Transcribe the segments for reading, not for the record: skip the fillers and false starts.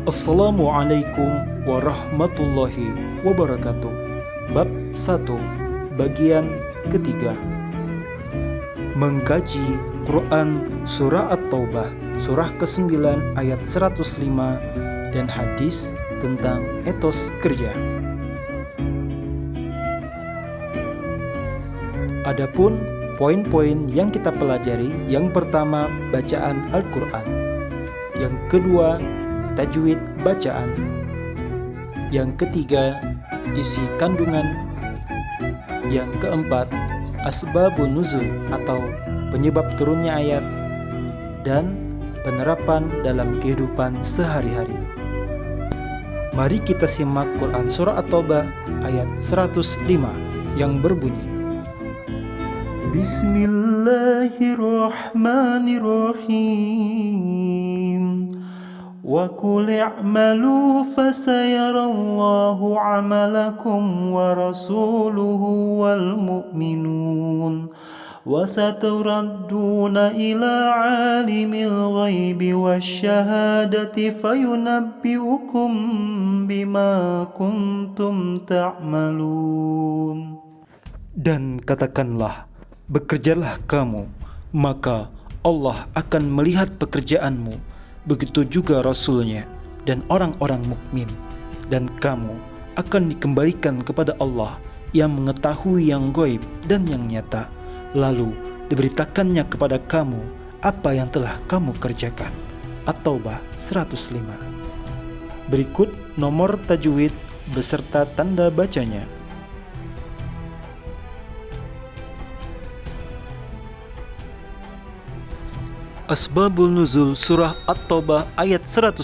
Assalamualaikum warahmatullahi wabarakatuh. Bab 1, bagian ketiga. Mengkaji Quran Surah At-Taubah, surah ke-9 ayat 105 dan hadis tentang etos kerja. Adapun poin-poin yang kita pelajari, yang pertama bacaan Al-Quran, yang kedua tajwid bacaan, yang ketiga isi kandungan, yang keempat asbabun nuzul atau penyebab turunnya ayat, dan penerapan dalam kehidupan sehari-hari. Mari kita simak Quran Surah At-Taubah ayat 105 yang berbunyi, Bismillahirrahmanirrahim. Wa qul i'malu fasayarallahu 'amalakum wa rasuluhu wal mu'minun wa saturadduna ila 'alimil ghaibi wasyahadati fayunabbi'ukum bima kuntum ta'malun. Dan katakanlah, bekerjalah kamu, maka Allah akan melihat pekerjaanmu. Begitu juga Rasulnya dan orang-orang mukmin, dan kamu akan dikembalikan kepada Allah yang mengetahui yang gaib dan yang nyata, lalu diberitakannya kepada kamu apa yang telah kamu kerjakan. At-Taubah 105. Berikut nomor tajwid beserta tanda bacanya. Asbabun Nuzul Surah At-Taubah ayat 105.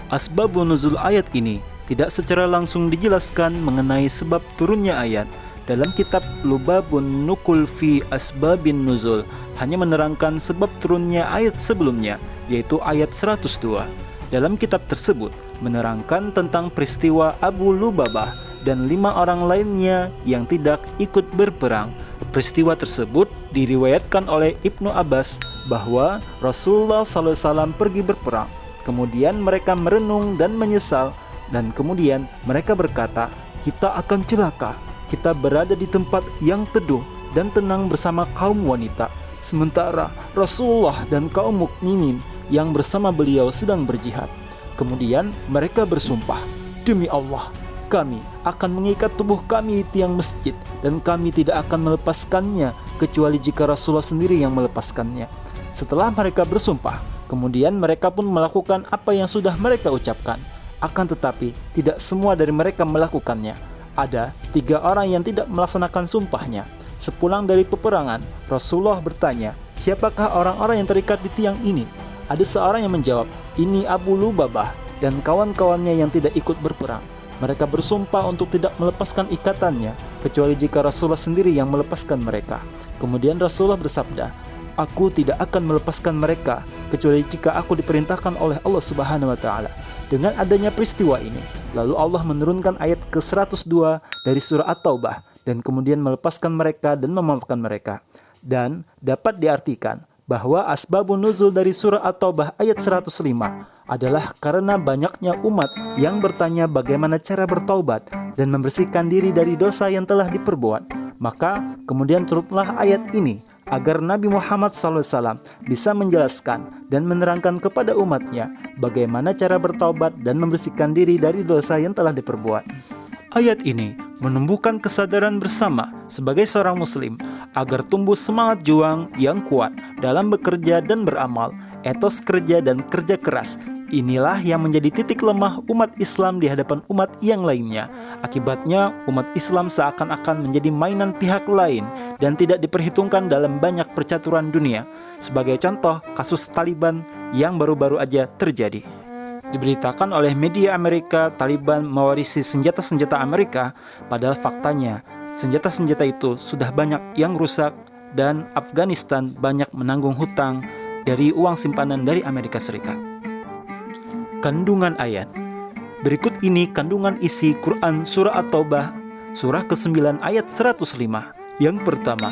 Asbabun Nuzul ayat ini tidak secara langsung dijelaskan mengenai sebab turunnya ayat. Dalam kitab Lubabun Nukul fi Asbabin Nuzul hanya menerangkan sebab turunnya ayat sebelumnya, yaitu ayat 102. Dalam kitab tersebut menerangkan tentang peristiwa Abu Lubabah dan 5 orang lainnya yang tidak ikut berperang. Peristiwa tersebut diriwayatkan oleh Ibnu Abbas bahwa Rasulullah SAW pergi berperang. Kemudian mereka merenung dan menyesal, dan kemudian mereka berkata, kita akan celaka. Kita berada di tempat yang teduh dan tenang bersama kaum wanita, sementara Rasulullah dan kaum mukminin yang bersama beliau sedang berjihad. Kemudian mereka bersumpah, demi Allah, kami akan mengikat tubuh kami di tiang masjid, dan kami tidak akan melepaskannya kecuali jika Rasulullah sendiri yang melepaskannya. Setelah mereka bersumpah, kemudian mereka pun melakukan apa yang sudah mereka ucapkan. Akan tetapi tidak semua dari mereka melakukannya. Ada 3 orang yang tidak melaksanakan sumpahnya. Sepulang dari peperangan, Rasulullah bertanya, siapakah orang-orang yang terikat di tiang ini? Ada seorang yang menjawab, ini Abu Lubabah dan kawan-kawannya yang tidak ikut berperang. Mereka bersumpah untuk tidak melepaskan ikatannya kecuali jika Rasulullah sendiri yang melepaskan mereka. Kemudian Rasulullah bersabda, aku tidak akan melepaskan mereka kecuali jika aku diperintahkan oleh Allah Subhanahu wa taala. Dengan adanya peristiwa ini, lalu Allah menurunkan ayat ke-102 dari surah At-Taubah dan kemudian melepaskan mereka dan memaafkan mereka. Dan dapat diartikan bahwa asbabun nuzul dari surah At-Taubah ayat 105 adalah karena banyaknya umat yang bertanya bagaimana cara bertaubat dan membersihkan diri dari dosa yang telah diperbuat. Maka kemudian turunlah ayat ini agar Nabi Muhammad SAW bisa menjelaskan dan menerangkan kepada umatnya bagaimana cara bertaubat dan membersihkan diri dari dosa yang telah diperbuat. Ayat ini menumbuhkan kesadaran bersama sebagai seorang muslim agar tumbuh semangat juang yang kuat dalam bekerja dan beramal, etos kerja dan kerja keras. Inilah yang menjadi titik lemah umat Islam di hadapan umat yang lainnya. Akibatnya umat Islam seakan-akan menjadi mainan pihak lain dan tidak diperhitungkan dalam banyak percaturan dunia. Sebagai contoh, kasus Taliban yang baru-baru aja terjadi. Diberitakan oleh media Amerika, Taliban mewarisi senjata-senjata Amerika, padahal faktanya senjata-senjata itu sudah banyak yang rusak dan Afghanistan banyak menanggung hutang dari uang simpanan dari Amerika Serikat. Kandungan ayat. Berikut ini kandungan isi Quran Surah At-Taubah, surah ke-9 ayat 105. Yang pertama,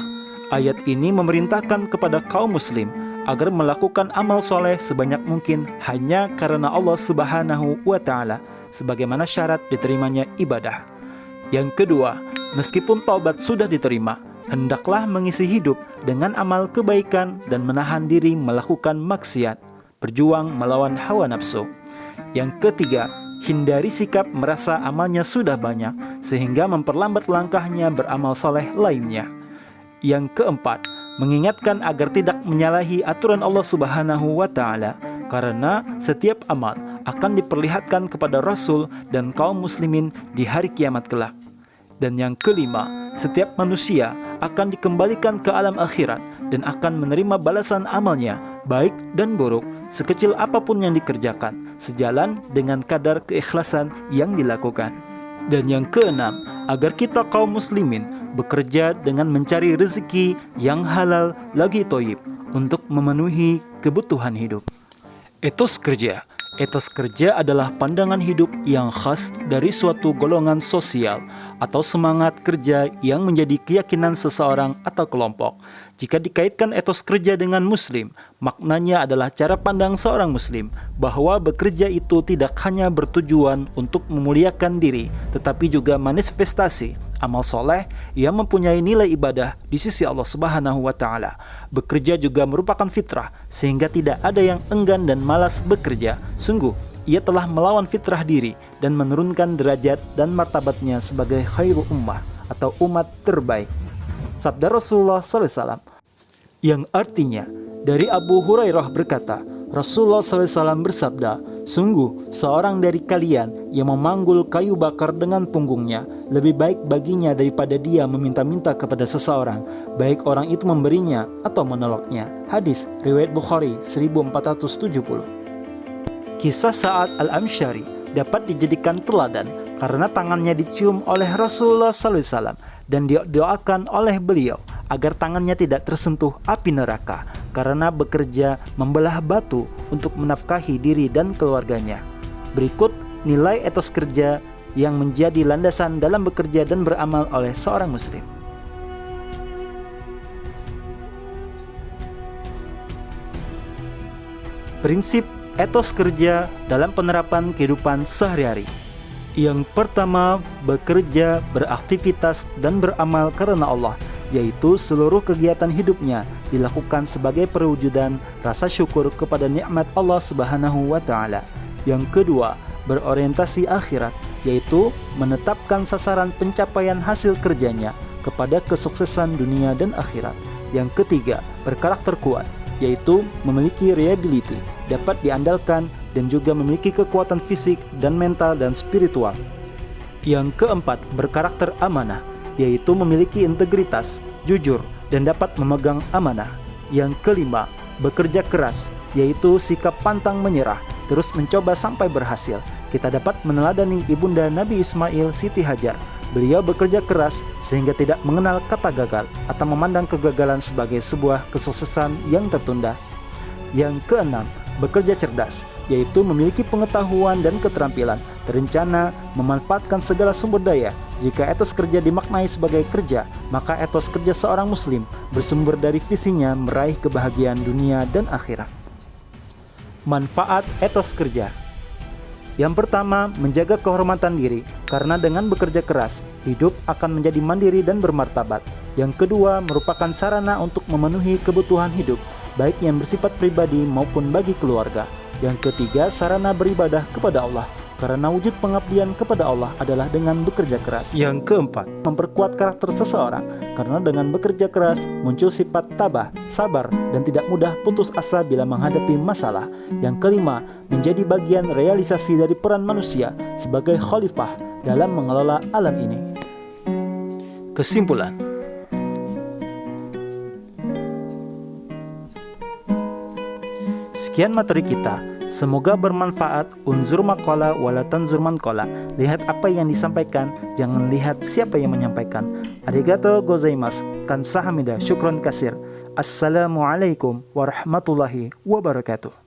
ayat ini memerintahkan kepada kaum muslim agar melakukan amal soleh sebanyak mungkin hanya karena Allah Subhanahu wa Ta'ala, sebagaimana syarat diterimanya ibadah. Yang kedua, meskipun taubat sudah diterima, hendaklah mengisi hidup dengan amal kebaikan dan menahan diri melakukan maksiat, berjuang melawan hawa nafsu. Yang ketiga, hindari sikap merasa amalnya sudah banyak sehingga memperlambat langkahnya beramal soleh lainnya. Yang keempat, mengingatkan agar tidak menyalahi aturan Allah Subhanahu wa Ta'ala, karena setiap amal akan diperlihatkan kepada Rasul dan kaum muslimin di hari kiamat kelak. Dan yang kelima, setiap manusia akan dikembalikan ke alam akhirat dan akan menerima balasan amalnya, baik dan buruk, sekecil apapun yang dikerjakan, sejalan dengan kadar keikhlasan yang dilakukan. Dan yang keenam, agar kita kaum muslimin bekerja dengan mencari rezeki yang halal lagi thayyib untuk memenuhi kebutuhan hidup. Etos kerja. Etos kerja adalah pandangan hidup yang khas dari suatu golongan sosial atau semangat kerja yang menjadi keyakinan seseorang atau kelompok. Jika dikaitkan etos kerja dengan muslim, maknanya adalah cara pandang seorang muslim bahwa bekerja itu tidak hanya bertujuan untuk memuliakan diri, tetapi juga manifestasi amal soleh yang mempunyai nilai ibadah di sisi Allah Subhanahu wa Ta'ala. Bekerja juga merupakan fitrah, sehingga tidak ada yang enggan dan malas bekerja. Sungguh, ia telah melawan fitrah diri dan menurunkan derajat dan martabatnya sebagai khairu ummah atau umat terbaik. Sabda Rasulullah SAW, yang artinya dari Abu Hurairah berkata, Rasulullah SAW bersabda, sungguh seorang dari kalian yang memanggul kayu bakar dengan punggungnya lebih baik baginya daripada dia meminta-minta kepada seseorang, baik orang itu memberinya atau menolaknya. Hadis riwayat Bukhari 1470. Kisah Sa'ad al-Amsyari dapat dijadikan teladan karena tangannya dicium oleh Rasulullah SAW dan didoakan oleh beliau agar tangannya tidak tersentuh api neraka karena bekerja membelah batu untuk menafkahi diri dan keluarganya. Berikut nilai etos kerja yang menjadi landasan dalam bekerja dan beramal oleh seorang muslim. Prinsip etos kerja dalam penerapan kehidupan sehari-hari. Yang pertama, bekerja, beraktivitas, dan beramal karena Allah, yaitu seluruh kegiatan hidupnya dilakukan sebagai perwujudan rasa syukur kepada nikmat Allah Subhanahu wa Ta'ala. Yang kedua, berorientasi akhirat, yaitu menetapkan sasaran pencapaian hasil kerjanya kepada kesuksesan dunia dan akhirat. Yang ketiga, berkarakter kuat, yaitu memiliki reliability, dapat diandalkan dan juga memiliki kekuatan fisik dan mental dan spiritual. Yang keempat, berkarakter amanah, yaitu memiliki integritas, jujur, dan dapat memegang amanah. Yang kelima, bekerja keras, yaitu sikap pantang menyerah, terus mencoba sampai berhasil. Kita dapat meneladani ibunda Nabi Ismail, Siti Hajar. Beliau bekerja keras sehingga tidak mengenal kata gagal atau memandang kegagalan sebagai sebuah kesuksesan yang tertunda. Yang keenam, bekerja cerdas, yaitu memiliki pengetahuan dan keterampilan, terencana, memanfaatkan segala sumber daya. Jika etos kerja dimaknai sebagai kerja, maka etos kerja seorang muslim bersumber dari visinya meraih kebahagiaan dunia dan akhirat. Manfaat etos kerja. Yang pertama, menjaga kehormatan diri, karena dengan bekerja keras, hidup akan menjadi mandiri dan bermartabat. Yang kedua, merupakan sarana untuk memenuhi kebutuhan hidup, baik yang bersifat pribadi maupun bagi keluarga. Yang ketiga, sarana beribadah kepada Allah, karena wujud pengabdian kepada Allah adalah dengan bekerja keras. Yang keempat, memperkuat karakter seseorang, karena dengan bekerja keras muncul sifat tabah, sabar, dan tidak mudah putus asa bila menghadapi masalah. Yang kelima, menjadi bagian realisasi dari peran manusia sebagai khalifah dalam mengelola alam ini. Kesimpulan, sekian materi kita. Semoga bermanfaat. Unzur maqala wala tanzur man qala. Lihat apa yang disampaikan, jangan lihat siapa yang menyampaikan. Arigato gozaimasu. Kansahamnida. Syukron kasir. Assalamualaikum warahmatullahi wabarakatuh.